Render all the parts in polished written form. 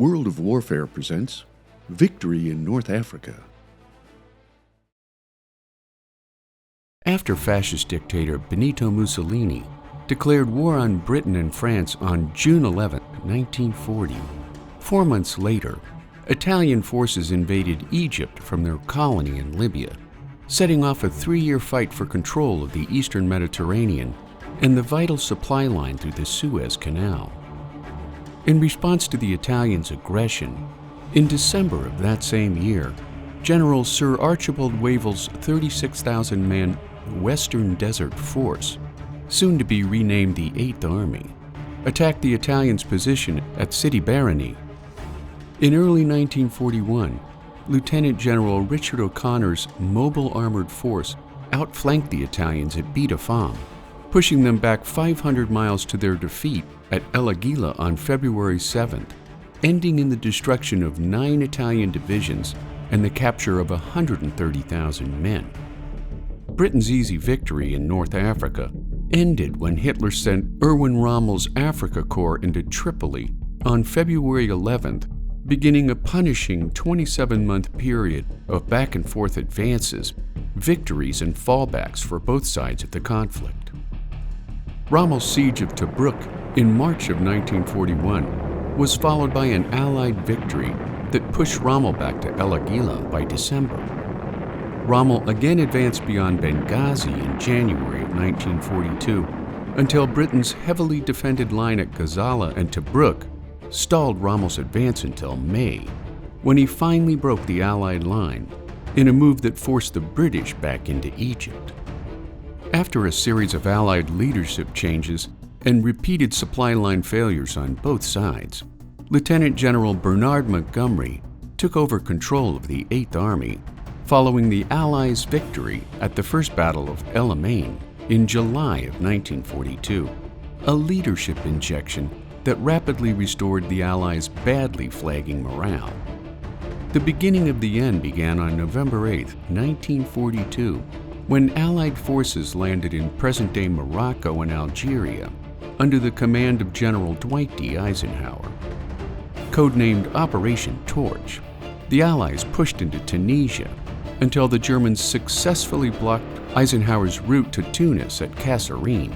World of Warfare presents Victory in North Africa. After fascist dictator Benito Mussolini declared war on Britain and France on June 11, 1940, 4 months later, Italian forces invaded Egypt from their colony in Libya, setting off a 3-year fight for control of the eastern Mediterranean and the vital supply line through the Suez Canal. In response to the Italians' aggression, in December of that same year, General Sir Archibald Wavell's 36,000-man Western Desert Force, soon to be renamed the 8th Army, attacked the Italians' position at Sidi Barrani. In early 1941, Lieutenant General Richard O'Connor's mobile armored force outflanked the Italians at Beit Afam, pushing them back 500 miles to their defeat at El Agheila on February 7th, ending in the destruction of 9 Italian divisions and the capture of 130,000 men. Britain's easy victory in North Africa ended when Hitler sent Erwin Rommel's Africa Corps into Tripoli on February 11th, beginning a punishing 27-month period of back-and-forth advances, victories, and fallbacks for both sides of the conflict. Rommel's siege of Tobruk in March of 1941 was followed by an Allied victory that pushed Rommel back to El Agheila by December. Rommel again advanced beyond Benghazi in January of 1942 until Britain's heavily defended line at Gazala and Tobruk stalled Rommel's advance until May, when he finally broke the Allied line in a move that forced the British back into Egypt. After a series of Allied leadership changes and repeated supply line failures on both sides, Lieutenant General Bernard Montgomery took over control of the 8th Army following the Allies' victory at the First Battle of El Alamein in July of 1942, a leadership injection that rapidly restored the Allies' badly flagging morale. The beginning of the end began on November 8, 1942, when Allied forces landed in present-day Morocco and Algeria under the command of General Dwight D. Eisenhower. Codenamed Operation Torch, the Allies pushed into Tunisia until the Germans successfully blocked Eisenhower's route to Tunis at Kasserine.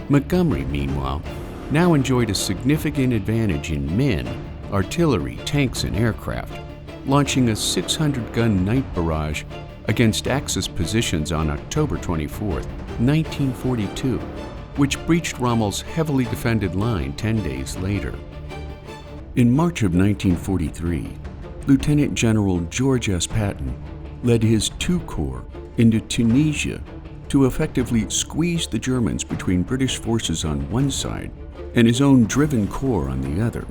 Montgomery, meanwhile, now enjoyed a significant advantage in men, artillery, tanks, and aircraft, launching a 600-gun night barrage against Axis positions on October 24, 1942, which breached Rommel's heavily defended line 10 days later. In March of 1943, Lieutenant General George S. Patton led his II Corps into Tunisia to effectively squeeze the Germans between British forces on one side and his own driven corps on the other.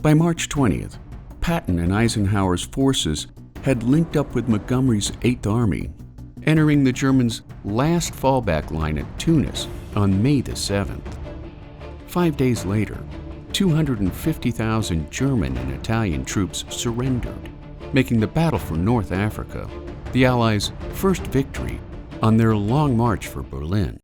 By March 20th, Patton and Eisenhower's forces had linked up with Montgomery's 8th Army, entering the Germans' last fallback line at Tunis on May the 7th. 5 days later, 250,000 German and Italian troops surrendered, making the Battle for North Africa the Allies' first victory on their long march for Berlin.